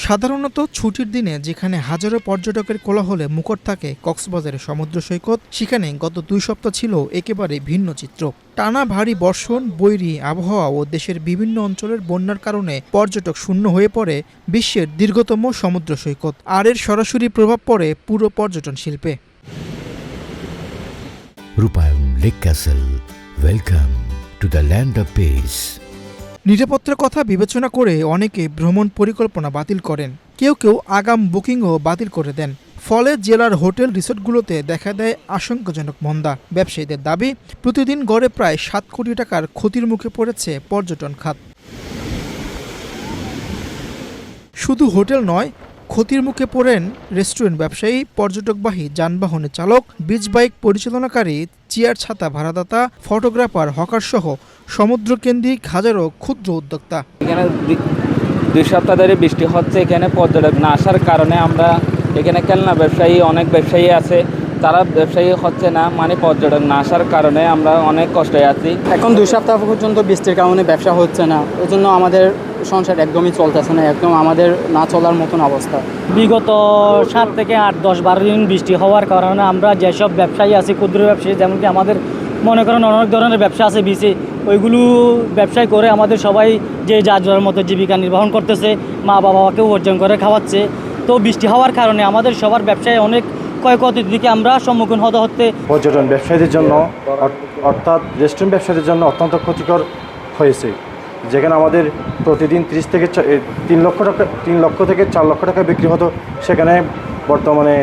সাধারণত ছুটির দিনে যেখানে হাজারো পর্যটকের কোলাহলে মুখর থাকে কক্সবাজারের সমুদ্র সৈকত, সেখানে গত 2 সপ্তাহ ছিল একেবারে ভিন্ন চিত্র। টানা ভারী বর্ষণ, বৈরী আবহাওয়া ও দেশের বিভিন্ন অঞ্চলের বন্যার কারণে পর্যটক শূন্য হয়ে পড়ে বিশ্বের দীর্ঘতম সমুদ্র সৈকত। আর এর সরাসরি প্রভাব পড়ে পুরো পর্যটন শিল্পে। রূপায়ণ lake castle, welcome to the land of piece. নিরাপত্তার কথা বিবেচনা করে অনেকে ভ্রমণ পরিকল্পনা বাতিল করেন, কেউ আগাম বুকিংও বাতিল করে দেন। ফলে জেলার হোটেল রিসোর্টগুলোতে দেখা দেয় আশঙ্কাজনক মন্দা। ব্যবসায়ীদের দাবি, প্রতিদিন গড়ে প্রায় 7 কোটি টাকার ক্ষতির মুখে পড়েছে পর্যটন খাত। শুধু হোটেল নয়, ক্ষতির মুখে পড়েন রেস্টুরেন্ট ব্যবসায়ী, পর্যটকবাহী যানবাহনের চালক, বিচ বাইক পরিচালনাকারী, চেয়ার ছাতা ভাড়াদাতা, ফটোগ্রাফার, হকারসহ সমুদ্রকেন্দ্রিক হাজারো ক্ষুদ্র উদ্যোক্তা। এখানে 2 সপ্তাহ ধরে বৃষ্টি হচ্ছে, এখানে পর্যটক না আসার কারণে আমরা এখানে খেলনা ব্যবসায়ী, অনেক ব্যবসায়ী আছে, তারা ব্যবসায়ী হচ্ছে না, মানে পর্যটক না আসার কারণে আমরা অনেক কষ্টে আছি। এখন 2 সপ্তাহ পর্যন্ত বৃষ্টির কারণে ব্যবসা হচ্ছে না, ওই জন্য আমাদের সংসার একদমই চলতেছে না, একদম আমাদের না চলার মতন অবস্থা। বিগত 7 থেকে 8, 10, 12 দিন বৃষ্টি হওয়ার কারণে আমরা যেসব ব্যবসায়ী আছি, ক্ষুদ্র ব্যবসায়ী, যেমন কি আমাদের মনে করেন অনেক ধরনের ব্যবসা আছে বিচে, ওইগুলো ব্যবসায় করে আমাদের সবাই যে যার যার মতো জীবিকা নির্বাহন করতেছে, মা বাবাকে উপার্জন করে খাওয়াচ্ছে। তো বৃষ্টি হওয়ার কারণে আমাদের সবার ব্যবসায় অনেক ক্ষয়ক্ষতির দিকে আমরা সম্মুখীন হতে। পর্যটন ব্যবসায়ীদের জন্য অর্থাৎ রেস্টুরেন্ট ব্যবসায়ীদের জন্য অত্যন্ত ক্ষতিকর হয়েছে, যেখানে আমাদের প্রতিদিন 3 লক্ষ থেকে 4 লক্ষ টাকা বিক্রি হতো, সেখানে বর্তমানে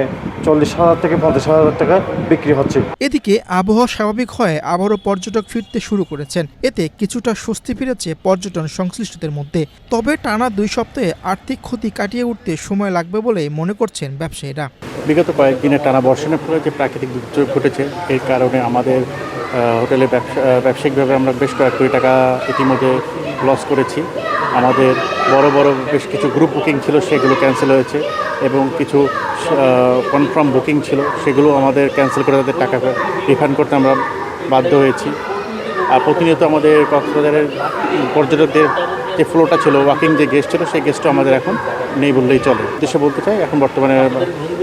40,000 থেকে 50,000 টাকা বিক্রি হচ্ছে। এদিকে আবহাওয়া স্বাভাবিক হয়ে আবারও পর্যটক ফিরতে শুরু করেছেন, এতে কিছুটা স্বস্তি ফিরেছে পর্যটন সংশ্লিষ্টদের মধ্যে। তবে টানা 2 সপ্তাহে আর্থিক ক্ষতি কাটিয়ে উঠতে সময় লাগবে বলে মনে করছেন ব্যবসায়ীরা। বিগত কয়েকদিনের টানা বর্ষণের ফলে যে প্রাকৃতিক দুর্যোগ ঘটেছে, এর কারণে আমাদের হোটেলে ব্যবসায়িকভাবে আমরা বেশ কয়েক কোটি টাকা ইতিমধ্যে লস করেছি। আমাদের বড় বেশ কিছু গ্রুপ বুকিং ছিল, সেগুলো ক্যান্সেল হয়েছে, এবং কিছু কনফার্ম বুকিং ছিল, সেগুলো আমাদের ক্যান্সেল করে তাদের টাকা রিফান্ড করতে আমরা বাধ্য হয়েছি। আর প্রতিনিয়ত আমাদের কক্সবাজারের পর্যটকদের যে ফ্লোটা ছিল, ওয়াকিং যে গেস্ট ছিল, সেই গেস্টও আমাদের এখন নেই বললেই চলে। উদ্দেশ্যে বলতে চাই, এখন বর্তমানে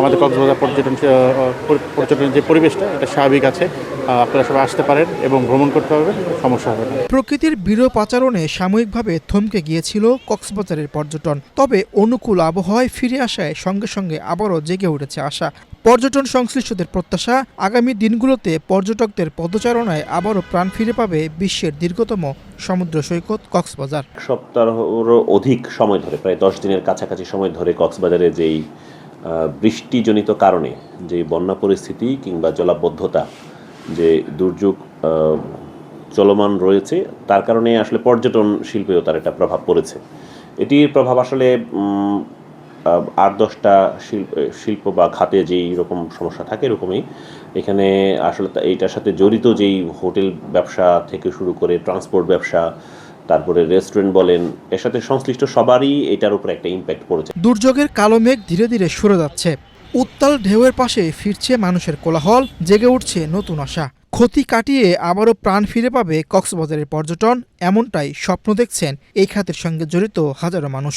আমাদের কক্সবাজার পর্যটনের যে পরিবেশটা, এটা স্বাভাবিক আছে। আপনারা সবাই আসতে পারেন এবং ভ্রমণ করতে পারবেন, সমস্যা হবে না। প্রকৃতির বিরূপ আচরণে সাময়িকভাবে থমকে গিয়েছিল কক্সবাজারের পর্যটন, তবে অনুকূল আবহাওয়ায় ফিরে আসায় সঙ্গে সঙ্গে আবারও জেগে উঠেছে আশা। পর্যটন সংশ্লিষ্টদের প্রত্যাশা, আগামী দিনগুলোতে পর্যটকদের পদচারণায় আবারও প্রাণ ফিরে পাবে বিশ্বের দীর্ঘতম সমুদ্র সৈকত কক্সবাজার। সপ্তাহেরও অধিক সময় ধরে, প্রায় 10 দিনের কাছাকাছি সময় ধরে কক্সবাজারে যেই বৃষ্টিজনিত কারণে যে বন্যা পরিস্থিতি কিংবা জলাবদ্ধতা, যে দুর্যোগ চলমান রয়েছে, তার কারণে আসলে পর্যটন শিল্পেও তার একটা প্রভাব পড়েছে। এটির প্রভাব আসলে 8-10টা শিল্প বা খাতে যেই রকম সমস্যা থাকে, এরকমই এখানে আসলে এইটার সাথে জড়িত যেই হোটেল ব্যবসা থেকে শুরু করে ট্রান্সপোর্ট ব্যবসা, তারপরে রেস্টুরেন্ট বলেন, এর সাথে সংশ্লিষ্ট সবারই এটার উপর একটা ইম্প্যাক্ট পড়েছে। দুর্যোগের কালো মেঘ ধীরে ধীরে সরে যাচ্ছে, উত্তাল ঢেউয়ের পাশে ফিরছে মানুষের কোলাহল, জেগে উঠছে নতুন আশা। ক্ষতি কাটিয়ে আবারও প্রাণ ফিরে পাবে কক্সবাজারের পর্যটন, এমনটাই স্বপ্ন দেখছেন এই খাতের সঙ্গে জড়িত হাজারো মানুষ।